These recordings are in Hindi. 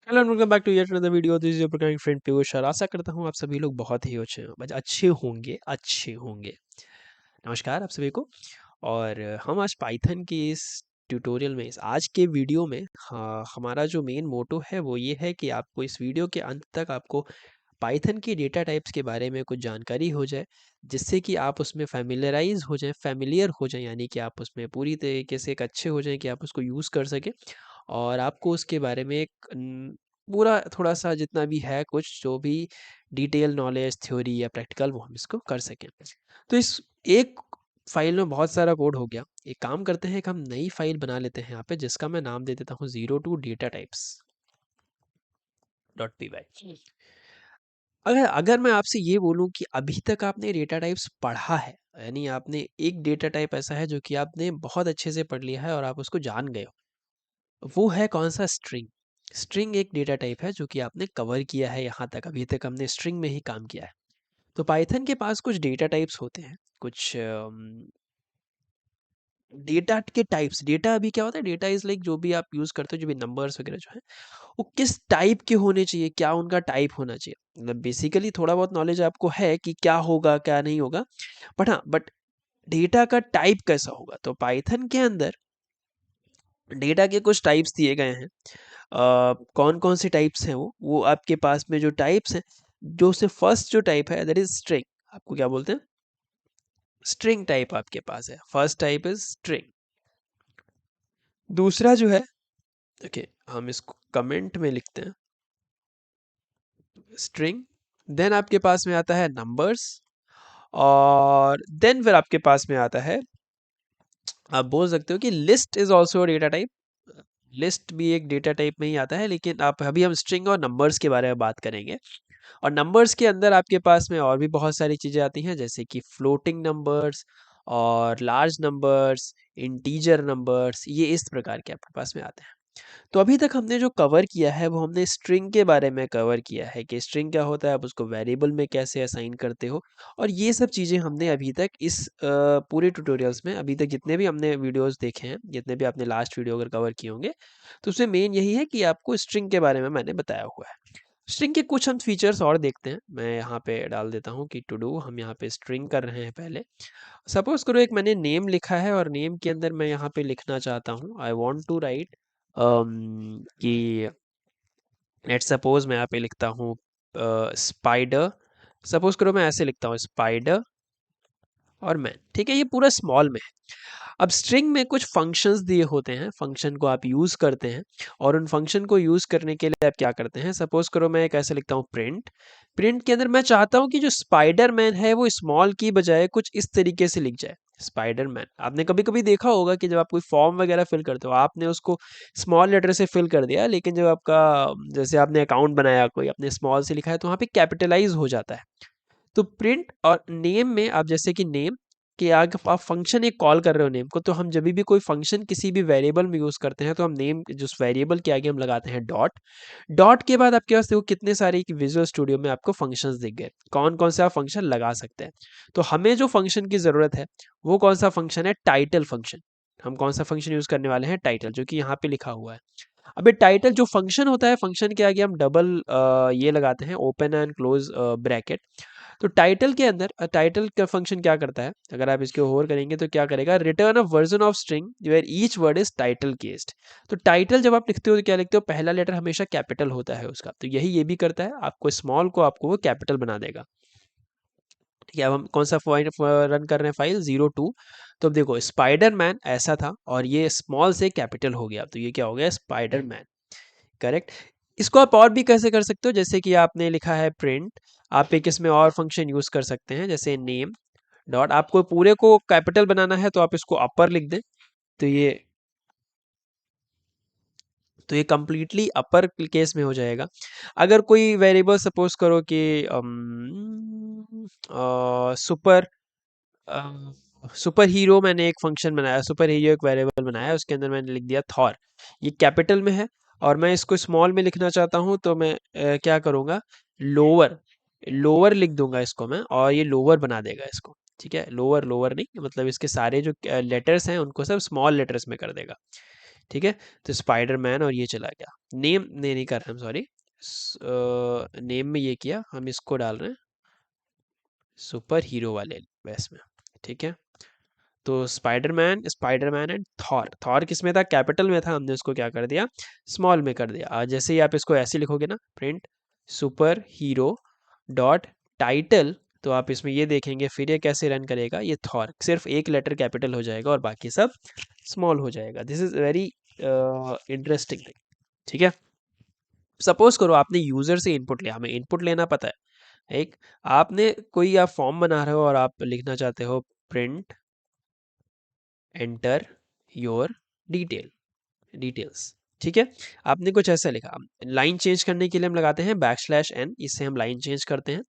Hello and welcome back to yet another video. This is your programming friend Piyush और आशा करता हूँ आप सभी लोग बहुत ही अच्छे होंगे। नमस्कार आप सभी को। और हम आज पाइथन के इस ट्यूटोरियल में, इस आज के वीडियो में, हाँ, हमारा जो मेन मोटो है वो ये है कि आपको इस वीडियो के अंत तक आपको पाइथन की डेटा टाइप्स के बारे में कुछ जानकारी हो जाए, जिससे कि आप उसमें फैमिलियर हो जाएं, यानी कि आप उसमें पूरी तरीके से एक अच्छे हो जाएं कि आप उसको यूज़ कर सकें। और आपको उसके बारे में एक पूरा थोड़ा सा जितना भी है, कुछ जो भी डिटेल नॉलेज, थ्योरी या प्रैक्टिकल, वो हम इसको कर सकें। तो इस एक फाइल में बहुत सारा कोड हो गया। एक काम करते हैं, एक हम नई फाइल बना लेते हैं यहाँ पे, जिसका मैं नाम दे देता हूँ 02 डेटा टाइप्स .py। अगर अगर मैं आपसे ये बोलूं कि अभी तक आपने डेटा टाइप्स पढ़ा है, यानी आपने एक डेटा टाइप ऐसा है जो कि आपने बहुत अच्छे से पढ़ लिया है और आप उसको जान गए हो, वो है कौन सा? स्ट्रिंग। स्ट्रिंग एक डेटा टाइप है जो कि आपने कवर किया है। यहाँ तक अभी तक हमने स्ट्रिंग में ही काम किया है। तो पाइथन के पास कुछ डेटा टाइप्स होते हैं, कुछ डेटा के टाइप्स। डेटा अभी क्या होता है? डेटा इज लाइक जो भी आप यूज करते हो, जो भी नंबर्स वगैरह जो है, वो किस टाइप के होने चाहिए, क्या उनका टाइप होना चाहिए। मतलब बेसिकली थोड़ा बहुत नॉलेज आपको है कि क्या होगा क्या नहीं होगा, बट डेटा का टाइप कैसा होगा। तो पाइथन के अंदर डेटा के कुछ टाइप्स दिए गए हैं। कौन कौन से टाइप्स हैं? वो आपके पास में जो टाइप्स हैं, जो से फर्स्ट जो टाइप है दैट इज स्ट्रिंग। आपको क्या बोलते हैं? स्ट्रिंग टाइप आपके पास है। First type is string. दूसरा जो है, देखिए हम इसको कमेंट में लिखते हैं, स्ट्रिंग। देन आपके पास में आता है नंबर्स, और देन फिर आपके पास में आता है, आप बोल सकते हो कि list is also data type. List भी एक डेटा टाइप में ही आता है, लेकिन आप अभी हम स्ट्रिंग और नंबर्स के बारे में बात करेंगे। और नंबर्स के अंदर आपके पास में और भी बहुत सारी चीज़ें आती हैं, जैसे कि फ्लोटिंग नंबर्स और लार्ज नंबर्स, इंटीजर नंबर्स, ये इस प्रकार के आपके पास में आते हैं। तो अभी तक हमने जो कवर किया है वो हमने स्ट्रिंग के बारे में कवर किया है कि स्ट्रिंग क्या होता है, आप उसको वेरिएबल में कैसे असाइन करते हो। और ये सब चीज़ें हमने अभी तक इस पूरे ट्यूटोरियल्स में, अभी तक जितने भी हमने वीडियोस देखे हैं, जितने भी आपने लास्ट वीडियो अगर कवर किए होंगे, तो उसमें मेन यही है कि आपको स्ट्रिंग के बारे में मैंने बताया हुआ है। स्ट्रिंग के कुछ हम फीचर्स और देखते हैं। मैं यहाँ पे डाल देता हूँ कि टू डू, हम यहाँ पे स्ट्रिंग कर रहे हैं पहले। सपोज करो एक मैंने नेम लिखा है और नेम के अंदर मैं यहाँ पे लिखना चाहता हूँ, आई वॉन्ट टू राइट कि लेट सपोज मैं यहाँ पे लिखता हूँ स्पाइडर। सपोज करो मैं ऐसे लिखता हूँ, स्पाइडर और मैन। ठीक है, ये पूरा स्मॉल में है। अब स्ट्रिंग में कुछ फंक्शंस दिए होते हैं, फंक्शन को आप यूज करते हैं। और उन फंक्शन को यूज करने के लिए आप क्या करते हैं? सपोज करो मैं एक ऐसे लिखता हूँ प्रिंट। प्रिंट के अंदर मैं चाहता हूँ कि जो स्पाइडर मैन है वो स्मॉल की बजाय कुछ इस तरीके से लिख जाए, स्पाइडर मैन। आपने कभी कभी देखा होगा कि जब आप कोई फॉर्म वगैरह फिल करते हो, आपने उसको स्मॉल लेटर से फिल कर दिया, लेकिन जब आपका, जैसे आपने अकाउंट बनाया, कोई आपने स्मॉल से लिखा है, तो वहाँ पे कैपिटलाइज हो जाता है। तो प्रिंट और नेम में आप, जैसे कि नेम के आगे आप फंक्शन एक कॉल कर रहे हो नेम को, तो हम जब भी कोई फंक्शन किसी भी वेरिएबल में यूज करते हैं, तो हम नेम जिस वेरिएबल के आगे हम लगाते हैं डॉट। डॉट के बाद आपके पास देखो कितने सारे विजुअल स्टूडियो में आपको फंक्शंस दिख गए, कौन कौन से आप फंक्शन लगा सकते हैं। तो हमें जो फंक्शन की जरूरत है वो कौन सा फंक्शन है? Title function. हम कौन सा फंक्शन यूज करने वाले हैं? टाइटल, जो कि यहाँ पे लिखा हुआ है। अबे टाइटल जो फंक्शन होता है, फंक्शन के आगे हम डबल ये लगाते हैं, ओपन एंड क्लोज ब्रैकेट। तो टाइटल के अंदर टाइटल का फंक्शन क्या करता है, अगर आप इसके ओवर करेंगे तो क्या करेगा? Return a version of string where each word is title cased. तो टाइटल जब आप लिखते हो तो क्या लिखते हो? पहला लेटर हमेशा कैपिटल होता है उसका, तो यही ये भी करता है, आपको स्मॉल को आपको वो कैपिटल बना देगा। ठीक है, अब हम कौन सा रन कर रहे हैं? फाइल 02। तो अब देखो स्पाइडर मैन ऐसा था और ये स्मॉल से कैपिटल हो गया, तो ये क्या हो गया? Spider man. करेक्ट। इसको आप और भी कैसे कर सकते हो? जैसे कि आपने लिखा है प्रिंट, आप एक इसमें और फंक्शन यूज कर सकते हैं, जैसे नेम डॉट। आपको पूरे को कैपिटल बनाना है तो आप इसको अपर लिख दें, तो ये कंप्लीटली अपर केस में हो जाएगा। अगर कोई वेरिएबल सपोज करो कि सुपर सुपर हीरो, मैंने एक फंक्शन बनाया, सुपर हीरो एक वेरिएबल बनाया, उसके अंदर मैंने लिख दिया थॉर। ये कैपिटल में है और मैं इसको स्मॉल में लिखना चाहता हूँ, तो मैं क्या करूँगा? लोअर, लोअर लिख दूंगा इसको मैं, और ये लोअर बना देगा इसको। ठीक है, लोअर लोअर नहीं, मतलब इसके सारे जो लेटर्स हैं उनको सब स्मॉल लेटर्स में कर देगा। ठीक है। तो स्पाइडरमैन और ये चला गया, नेम नहीं कर रहे हम, सॉरी, नेम में ये किया, हम इसको डाल रहे हैं सुपर हीरो वाले बेस में, ठीक है। तो Spiderman, Spiderman and Thor, Thor किस में था, कैपिटल में था, हमने उसको क्या कर दिया, स्मॉल में कर दिया। आज जैसे ही आप इसको ऐसे लिखोगे ना, print super hero dot title, तो आप इसमें ये देखेंगे फिर ये कैसे रन करेगा, ये थॉर सिर्फ एक लेटर कैपिटल हो जाएगा और बाकी सब स्मॉल हो जाएगा। This is very interesting thing, ठीक है। सपोज करो आपने यूजर से इनपुट लिया, हमें इनपुट लेना पता है, एक आपने कोई आप फॉर्म बना रहे हो और आप लिखना चाहते हो print enter your detail, details, ठीक है। आपने कुछ ऐसा लिखा, लाइन चेंज करने के लिए हम लगाते हैं \n, इससे हम लाइन चेंज करते हैं।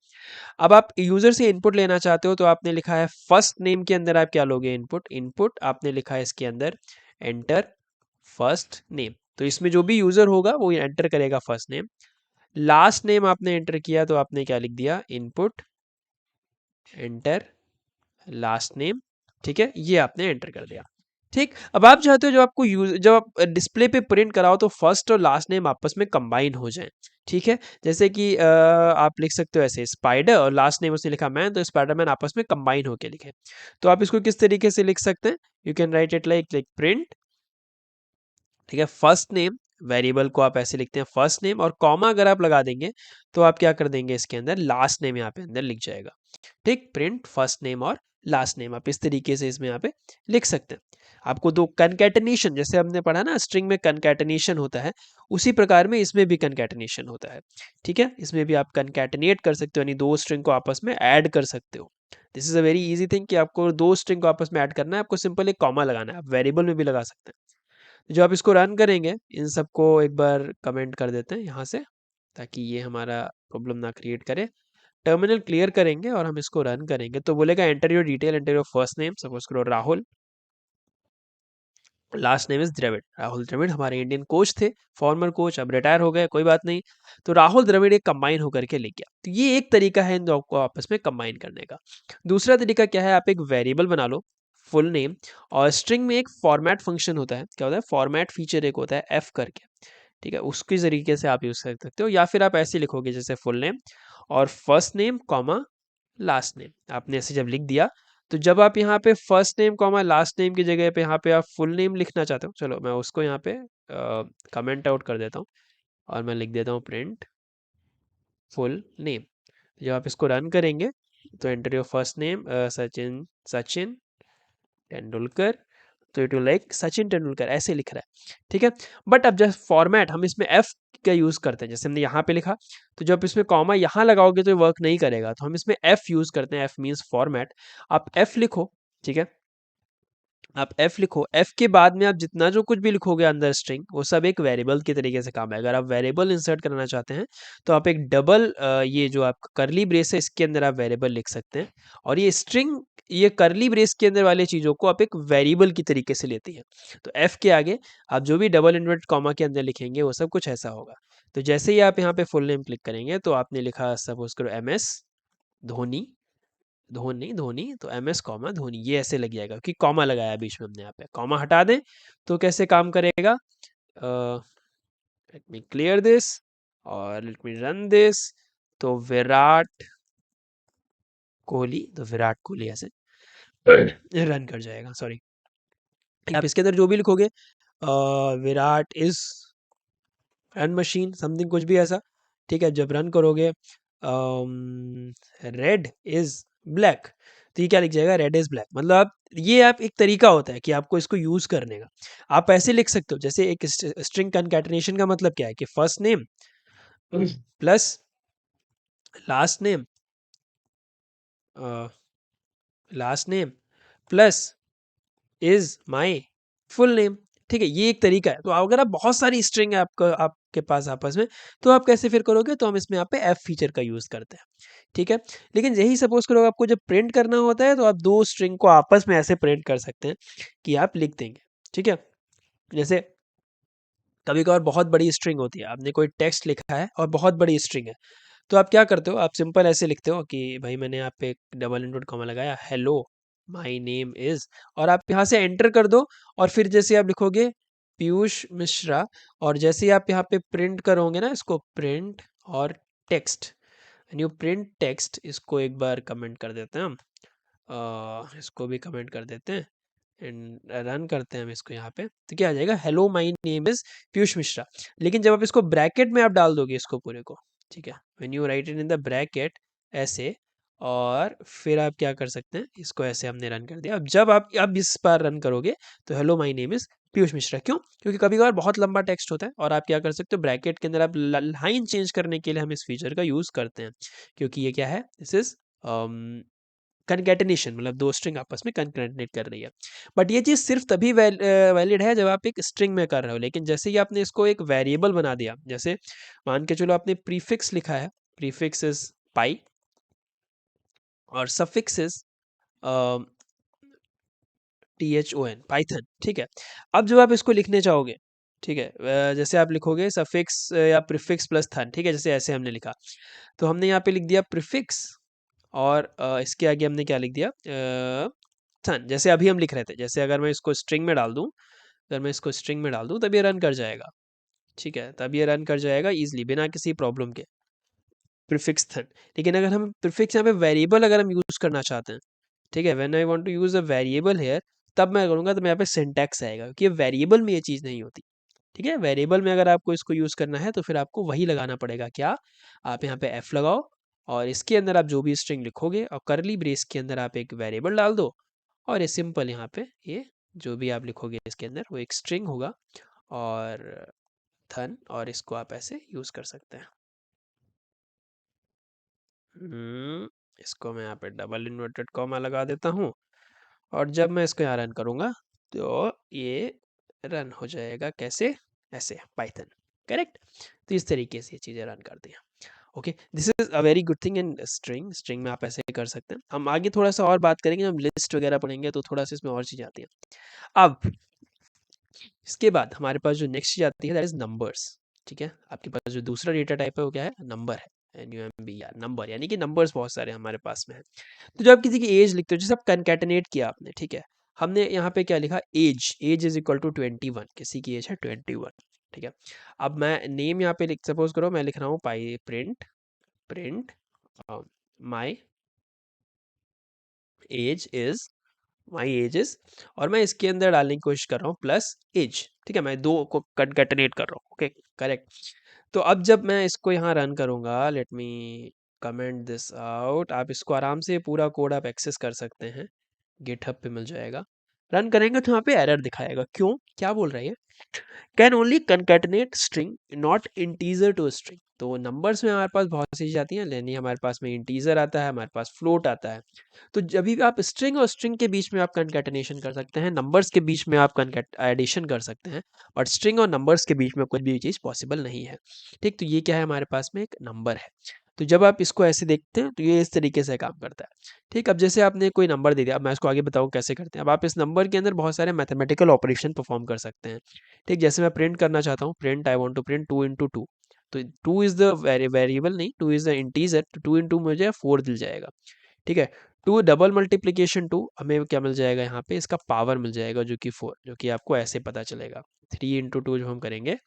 अब आप यूजर से इनपुट लेना चाहते हो, तो आपने लिखा है फर्स्ट नेम के अंदर आप क्या लोगे, इनपुट, इनपुट आपने लिखा है इसके अंदर एंटर फर्स्ट नेम, तो इसमें जो भी यूजर होगा वो एंटर करेगा फर्स्ट नेम। लास्ट नेम आपने एंटर किया तो आपने क्या लिख दिया, इनपुट एंटर लास्ट नेम, ठीक है, ये आपने एंटर कर दिया। ठीक, अब आप चाहते हो जब आपको यूज, जब आप डिस्प्ले पे प्रिंट कराओ तो फर्स्ट और लास्ट नेम आपस में कंबाइन हो जाए, ठीक है। जैसे कि आप लिख सकते हो ऐसे स्पाइडर और लास्ट नेम उसने लिखा मैन, तो स्पाइडरमैन आपस में कंबाइन होके लिखे। तो आप इसको किस तरीके से लिख सकते हैं, you can write it like like print, ठीक है, फर्स्ट नेम, वेरिएबल को आप ऐसे लिखते हैं फर्स्ट नेम, और कॉमा अगर आप लगा देंगे तो आप क्या कर देंगे, इसके अंदर लास्ट नेम यहाँ पे अंदर लिख जाएगा। ठीक, प्रिंट फर्स्ट नेम और लास्ट नेम आप इस तरीके से इसमें यहाँ पे लिख सकते हैं। आपको दो कनकैटिनेशन, जैसे हमने पढ़ा ना स्ट्रिंग में कनकैटिनेशन होता है, उसी प्रकार में इसमें भी कनकैटिनेशन होता है, ठीक है। इसमें भी आप कनकैटिनेट कर सकते हो, यानी दो स्ट्रिंग को आपस में ऐड कर सकते हो। This is a very easy thing कि आपको दो स्ट्रिंग को आपस में ऐड करना है, आपको सिंपल एक कॉमा लगाना है, आप वेरिएबल में भी लगा सकते हैं। जो आप इसको रन करेंगे, इन सबको एक बार कमेंट कर देते हैं यहाँ से, ताकि ये हमारा प्रॉब्लम ना क्रिएट करे। टर्मिनल क्लियर करेंगे और हम इसको रन करेंगे, तो बोलेगा enter your detail, enter your first name, suppose करो Rahul, last name is Dravid, Rahul Dravid हमारे इंडियन कोच थे, फॉर्मर कोच, अब रिटायर हो गए, कोई बात नहीं। तो राहुल द्रविड़ एक कंबाइन होकर के लिख गया। तो ये एक तरीका है इन दो को आपस में कंबाइन करने का। दूसरा तरीका क्या है, आप एक वेरिएबल बना लो फुल नेम, और स्ट्रिंग में एक फॉर्मेट फंक्शन होता है, क्या होता है, फॉर्मेट फीचर एक होता है एफ करके, ठीक है, उसके जरिए से आप यूज कर सकते हो। या फिर आप ऐसे लिखोगे जैसे फुल नेम और first name comma last name, आपने ऐसे जब लिख दिया, तो जब आप यहाँ पे first name comma last name की जगह पे यहाँ पे आप फुल नेम लिखना चाहते हो, चलो मैं उसको यहाँ पे कमेंट आउट कर देता हूँ और मैं लिख देता हूँ प्रिंट फुल नेम। जब आप इसको रन करेंगे तो enter your first name Sachin, Sachin Tendulkar, तो it will like Sachin Tendulkar ऐसे लिख रहा है, ठीक है। बट अब जब फॉर्मेट हम इसमें एफ का यूज करते हैं, जैसे हमने यहाँ पे लिखा, तो जब इसमें कॉमा यहाँ लगाओगे तो वर्क नहीं करेगा, तो हम इसमें एफ यूज करते हैं, एफ मीन्स फॉर्मेट। आप एफ लिखो, ठीक है, आप एफ लिखो, एफ के बाद में आप जितना जो कुछ भी लिखोगे अंदर स्ट्रिंग, वो सब एक वेरिएबल के तरीके से काम है। अगर आप वेरिएबल इंसर्ट करना चाहते हैं तो आप एक डबल ये जो आपका करली ब्रेस है इसके अंदर आप वेरिएबल लिख सकते हैं, और ये स्ट्रिंग, ये करली ब्रेस के अंदर वाली चीज़ों को आप एक वेरिएबल की तरीके से लेती हैं। तो एफ के आगे आप जो भी डबल इन्वर्टेड कॉमा के अंदर लिखेंगे वो सब कुछ ऐसा होगा। तो जैसे ही आप यहाँ पे फुल नेम क्लिक करेंगे तो आपने लिखा सपोज करो एम एस धोनी, धोनी धोनी, तो एम एस कॉमा धोनी, ये ऐसे लग जाएगा कि कॉमा लगाया बीच में हमने, यहाँ पे कॉमा हटा दें तो कैसे काम करेगा, लेट मी क्लियर दिस और लेट मी रन दिस, तो विराट कोहली, तो विराट कोहली ऐसे रन कर जाएगा, सॉरी। आप इसके अंदर जो भी लिखोगे Virat is run machine something कुछ भी ऐसा, ठीक है, जब रन करोगे रेड इज ब्लैक, तो ये क्या लिख जाएगा, रेड इज ब्लैक। मतलब आप, ये आप एक तरीका होता है कि आपको इसको यूज करने का, आप ऐसे लिख सकते हो। जैसे एक स्ट्रिंग कंकैटिनेशन का मतलब क्या है कि first name plus last name, last name plus is my full name, ठीक है, ये एक तरीका है। तो अगर आप बहुत सारी स्ट्रिंग है आपका आपके पास आपस में, तो आप कैसे फिर करोगे, तो हम इसमें यहाँ पे एफ फीचर का यूज करते हैं, ठीक है। लेकिन यही सपोज करो आपको जब प्रिंट करना होता है तो आप दो स्ट्रिंग को आपस में ऐसे प्रिंट कर सकते हैं कि आप लिख देंगे, ठीक है। जैसे कभी कभार बहुत बड़ी स्ट्रिंग होती है, आपने कोई टेक्स्ट लिखा है और बहुत बड़ी स्ट्रिंग है, तो आप क्या करते हो, आप सिंपल ऐसे लिखते हो कि भाई मैंने यहाँ पे एक डबल इनवर्टेड कॉमा लगाया, हेलो माय नेम इज, और आप यहाँ से एंटर कर दो, और फिर जैसे आप लिखोगे पीयूष मिश्रा। और जैसे ही आप यहाँ पे प्रिंट करोगे ना, इसको प्रिंट और टेक्स्ट, न्यू प्रिंट टेक्स्ट, इसको एक बार कमेंट कर देते हैं हम, इसको भी कमेंट कर देते हैं एंड रन करते हैं हम इसको यहाँ पे, तो क्या आ जाएगा, hello my name is Piyush Mishra. लेकिन जब आप इसको ब्रैकेट में आप डाल दोगे इसको पूरे को, ठीक है, when you right it in the bracket ऐसे, और फिर आप क्या कर सकते हैं, इसको ऐसे हमने रन कर दिया। अब जब आप अब इस बार रन करोगे तो hello my name is Piyush Mishra, क्यों, क्योंकि कभी कभार बहुत लंबा टेक्स्ट होता है और आप क्या कर सकते हो, ब्रैकेट के अंदर आप लाइन चेंज करने के लिए हम इस फीचर का यूज करते हैं, क्योंकि ये क्या है, दिस इज कंकैटिनेशन, मतलब दो स्ट्रिंग आपस में कंकैटिनेट कर रही है। बट ये चीज़ सिर्फ तभी वैलिड है जब आप एक स्ट्रिंग में कर रहे हो। लेकिन जैसे ही आपने इसको एक वेरिएबल बना दिया, जैसे मान के चलो आपने प्रीफिक्स लिखा है, प्रीफिक्स इज पाई और सफिक्स इज THON, पाइथन, ठीक है। अब जब आप इसको लिखने चाहोगे, ठीक है, जैसे आप लिखोगे सफिक्स या प्रीफिक्स प्लस थन, ठीक है, जैसे ऐसे हमने लिखा, तो हमने यहाँ पे लिख दिया प्रीफिक्स और इसके आगे हमने क्या लिख दिया, थन, जैसे अभी हम लिख रहे थे। जैसे अगर मैं इसको स्ट्रिंग में डाल दूं, अगर मैं इसको स्ट्रिंग में डाल दूं तब ये रन कर जाएगा, ठीक है, तब ये रन कर जाएगा इजीली बिना किसी प्रॉब्लम के, प्रीफिक्स थन। लेकिन अगर हम प्रीफिक्स यहाँ पे वेरिएबल अगर हम यूज करना चाहते हैं, ठीक है, when I want to use a variable here, तब मैं करूँगा, तो मैं यहाँ पे सिंटैक्स आएगा, क्योंकि वेरिएबल में ये चीज़ नहीं होती, ठीक है। वेरिएबल में अगर आपको इसको यूज़ करना है तो फिर आपको वही लगाना पड़ेगा, क्या, आप यहाँ पे एफ लगाओ और इसके अंदर आप जो भी स्ट्रिंग लिखोगे और करली ब्रेस के अंदर आप एक वेरिएबल डाल दो, और ये सिंपल यहाँ पे ये जो भी आप लिखोगे इसके अंदर वो एक स्ट्रिंग होगा, और थन, और इसको आप ऐसे यूज़ कर सकते हैं। इसको मैं यहाँ पे डबल इन्वर्टेड कॉमा लगा देता हूँ, और जब मैं इसको यहाँ रन करूँगा तो ये रन हो जाएगा, कैसे, ऐसे पाइथन, करेक्ट। तो इस तरीके से ये चीज़ें रन करती हैं। Okay, this is a very good thing in string, string में आप ऐसे कर सकते हैं। हम आगे थोड़ा सा और बात करेंगे, हम लिस्ट वगैरह पढ़ेंगे तो थोड़ा सा इसमें और चीज़ आती है। अब इसके बाद हमारे पास जो नेक्स्ट चीज़ आती है दैट इज नंबर्स, ठीक है। आपके पास जो दूसरा डेटा टाइप है वो क्या है, नंबर है, NUMB, नंबर, यानी कि नंबर्स बहुत सारे हमारे पास में है। तो जब आप किसी की एज लिखते हो, जैसे आप कंकैटिनेट किया आपने, ठीक है, हमने यहाँ पे क्या लिखा, age, age is equal to 21, किसी की एज है 21, ठीक है। अब मैं नेम यहाँ पे लिख, सपोज करो मैं लिख रहा हूँ पाई print, print my age is, my age is, और मैं इसके अंदर डालने की कोशिश कर रहा हूँ प्लस एज, ठीक है, मैं दो को कंकैटिनेट कर रहा हूँ, ओके, करेक्ट। तो अब जब मैं इसको यहाँ रन करूँगा, let me comment this out, आप इसको आराम से पूरा कोड आप एक्सेस कर सकते हैं, गिटहब पे मिल जाएगा। रन करेंगे तो यहाँ पे एरर दिखाएगा, क्यों, क्या बोल रही है, can only concatenate string not integer to string. तो नंबर्स में हमारे पास बहुत सी चीज़ आती हैं, यानी हमारे पास में इंटीजर आता है, हमारे पास फ्लोट आता है। तो जब भी आप स्ट्रिंग और स्ट्रिंग के बीच में आप कंकैटिनेशन कर सकते हैं, नंबर्स के बीच में आप कंकैट एडिशन कर सकते हैं, और स्ट्रिंग और नंबर्स के बीच में कोई भी चीज़ पॉसिबल नहीं है, ठीक। तो ये क्या है, हमारे पास में एक नंबर है। तो जब आप इसको ऐसे देखते हैं तो ये इस तरीके से काम करता है, ठीक। अब जैसे आपने कोई नंबर दे दिया, अब मैं इसको आगे बताऊँ कैसे करते हैं। अब आप इस नंबर के अंदर बहुत सारे मैथमेटिकल ऑपरेशन परफॉर्म कर सकते हैं, ठीक। जैसे मैं प्रिंट करना चाहता हूँ, print I want to print 2 into 2, तो 2 इज द वेरिएबल नहीं, 2 इज द इंटीजर, तो 2 इंटू मुझे 4 मिल जाएगा, ठीक है। 2 डबल मल्टीप्लीकेशन 2, हमें क्या मिल जाएगा, यहाँ पे इसका पावर मिल जाएगा जो कि 4, जो कि आपको ऐसे पता चलेगा। 3 इंटू 2 जब हम करेंगे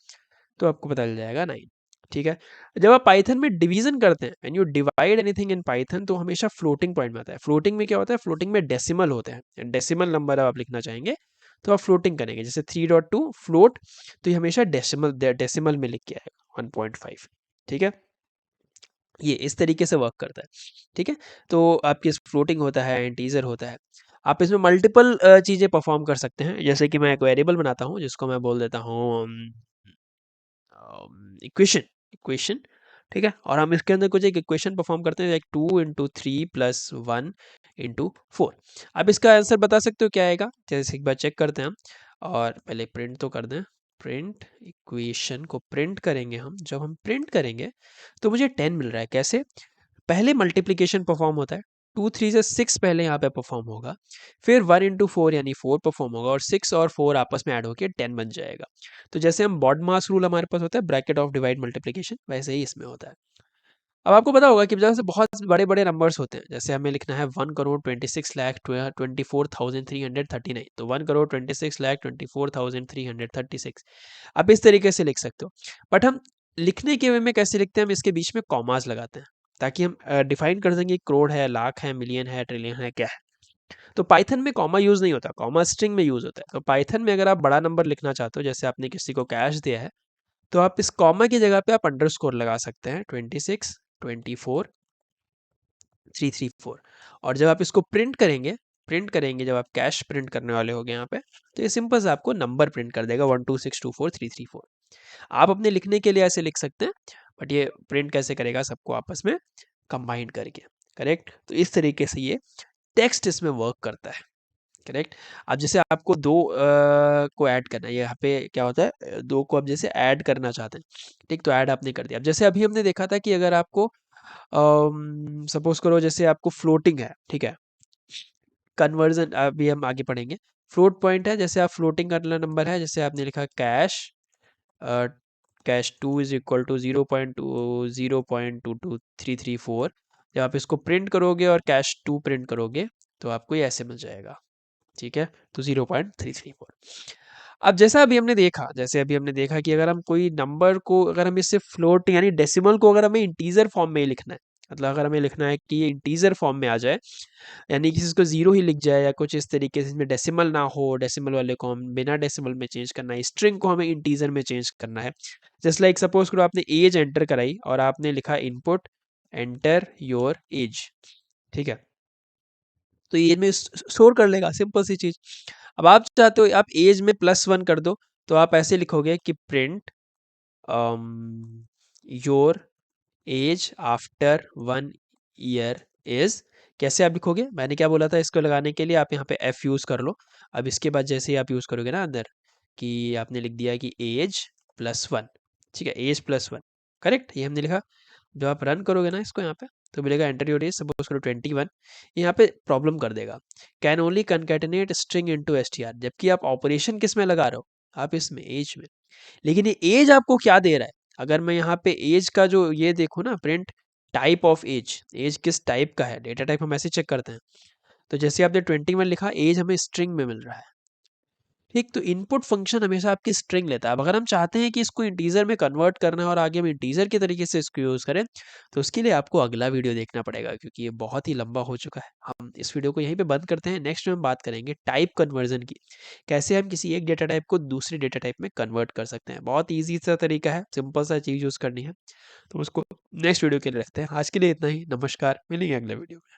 तो आपको पता चल जाएगा 9, ठीक है। जब आप पाइथन में डिवीजन करते हैं, when you divide anything in Python, तो हमेशा फ्लोटिंग पॉइंट में आता है। फ्लोटिंग में क्या होता है, फ्लोटिंग में डेसिमल होते हैं, डेसिमल नंबर आप लिखना चाहेंगे तो आप फ्लोटिंग करेंगे, जैसे 3.2 फ्लोट, तो ये हमेशा डेसिमल डेसिमल में लिख के आएगा 1.5, ठीक है। ये इस तरीके से वर्क करता है, ठीक है। तो आपकी फ्लोटिंग होता है, इंटीजर होता है, आप इसमें मल्टीपल चीज़ें परफॉर्म कर सकते हैं। जैसे कि मैं एक वेरिएबल बनाता हूँ जिसको मैं बोल देता हूँ इक्वेशन, इक्वेशन, ठीक है, और हम इसके अंदर कुछ एक इक्वेशन परफॉर्म करते हैं, लाइक 2 इंटू 3 प्लस 1 इंटू 4। अब इसका आंसर बता सकते हो क्या आएगा, जैसे एक बार चेक करते हैं हम, और पहले प्रिंट तो कर दें, प्रिंट इक्वेशन को प्रिंट करेंगे हम, जब हम प्रिंट करेंगे तो मुझे 10 मिल रहा है, कैसे, पहले मल्टीप्लिकेशन परफॉर्म होता है, 2 3 से 6 पहले यहाँ पे परफॉर्म होगा, फिर 1 इंटू 4 यानी 4 परफॉर्म होगा, और 6 और 4 आपस में ऐड होकर 10 बन जाएगा। तो जैसे हम बॉड मास रूल हमारे पास होता है, ब्रैकेट ऑफ डिवाइड मल्टीप्लिकेशन, वैसे ही इसमें होता है। अब आपको पता होगा कि जैसे बहुत बड़े बड़े नंबर्स होते हैं, जैसे हमें लिखना है 1,26,24,339, तो 1,26,24,336 आप इस तरीके से लिख सकते हो। बट हम लिखने के वे में कैसे लिखते हैं, हम इसके बीच में कॉमास लगाते हैं ताकि हम डिफाइन कर सकें करोड़ है, लाख है, मिलियन है, ट्रिलियन है, क्या है। तो पाइथन में कॉमा यूज नहीं होता, कॉमा स्ट्रिंग में यूज होता है। तो पाइथन में अगर आप बड़ा नंबर लिखना चाहते हो, जैसे आपने किसी को कैश दिया है, तो आप इस कॉमा की जगह पे आप अंडरस्कोर लगा सकते हैं, 26, 24, 334। और जब आप इसको प्रिंट करेंगे जब आप कैश प्रिंट करने वाले होगे यहाँ पे, तो ये सिंपल से आपको नंबर प्रिंट कर देगा 12624,334। आप अपने लिखने के लिए ऐसे लिख सकते हैं, बट ये प्रिंट कैसे करेगा, सबको आपस में कंबाइन करके। करेक्ट। तो इस तरीके से ये टेक्स्ट इसमें वर्क करता है। करेक्ट। अब जैसे आपको दो को ऐड करना है, यहाँ पे क्या होता है, दो को अब जैसे ऐड करना चाहते हैं, ठीक, तो ऐड आपने कर दिया। अब जैसे अभी हमने देखा था कि अगर आपको सपोज करो जैसे आपको फ्लोटिंग है, ठीक है, कन्वर्जन अभी हम आगे पढ़ेंगे। फ्लोट पॉइंट है, जैसे आप फ्लोटिंग वाला नंबर है, जैसे आपने लिखा कैश, कैश 2 = 0.22334। जब आप इसको प्रिंट करोगे और कैश 2 प्रिंट करोगे, तो आपको ये ऐसे मिल जाएगा। ठीक है, तो 0.334। अब जैसा अभी हमने देखा, जैसे अभी हमने देखा कि अगर हम कोई नंबर को, अगर हम इससे फ्लोट यानी डेसिमल को अगर हमें इंटीजर फॉर्म में ही लिखना है, मतलब अगर हमें लिखना है कि ये इंटीजर फॉर्म में आ जाए, यानी कि इसको जीरो ही लिख जाए या कुछ इस तरीके से, इसमें डेसिमल ना हो, डेसिमल वाले को हम बिना डेसिमल में चेंज करना है, स्ट्रिंग को हमें इंटीजर में चेंज करना है। जस्ट लाइक सपोज करो आपने एज एंटर कराई और आपने लिखा इनपुट एंटर योर एज, ठीक है, तो एज में स्टोर कर लेगा, सिंपल सी चीज। अब आप चाहते हो आप एज में +1 कर दो, तो आप ऐसे लिखोगे कि print your age after 1 year is. कैसे आप लिखोगे, मैंने क्या बोला था इसको लगाने के लिए, आप यहाँ पे एफ यूज कर लो। अब इसके बाद जैसे ही आप यूज करोगे ना अंदर, कि आपने लिख दिया कि एज +1, ठीक है, एज +1, करेक्ट, ये हमने लिखा। जब आप रन करोगे ना इसको यहाँ पे, तो मिलेगा एंटर योर एज, सपोज करो 21। यहाँ पे प्रॉब्लम कर देगा, can only concatenate string into STR, जबकि आप ऑपरेशन किस में लगा रहे हो, आप इसमें एज में। लेकिन ये एज आपको क्या दे रहा है, अगर मैं यहाँ पे एज का जो ये देखूँ ना, print type of age, age किस टाइप का है, डेटा टाइप हम ऐसे चेक करते हैं। तो जैसे आपने 21 लिखा, एज हमें स्ट्रिंग में मिल रहा है, ठीक। तो इनपुट फंक्शन हमेशा आपकी स्ट्रिंग लेता है। अब अगर हम चाहते हैं कि इसको इंटीजर में कन्वर्ट करना है और आगे हम इंटीजर के तरीके से इसको यूज़ करें, तो उसके लिए आपको अगला वीडियो देखना पड़ेगा, क्योंकि ये बहुत ही लंबा हो चुका है। हम इस वीडियो को यहीं पे बंद करते हैं। नेक्स्ट में हम बात करेंगे टाइप कन्वर्जन की, कैसे हम किसी एक डेटा टाइप को दूसरे डेटा टाइप में कन्वर्ट कर सकते हैं। बहुत ईजी सा तरीका है, सिंपल सा चीज़ यूज़ करनी है, तो उसको नेक्स्ट वीडियो के लिए रखते हैं। आज के लिए इतना ही, नमस्कार, मिलेंगे अगले वीडियो में।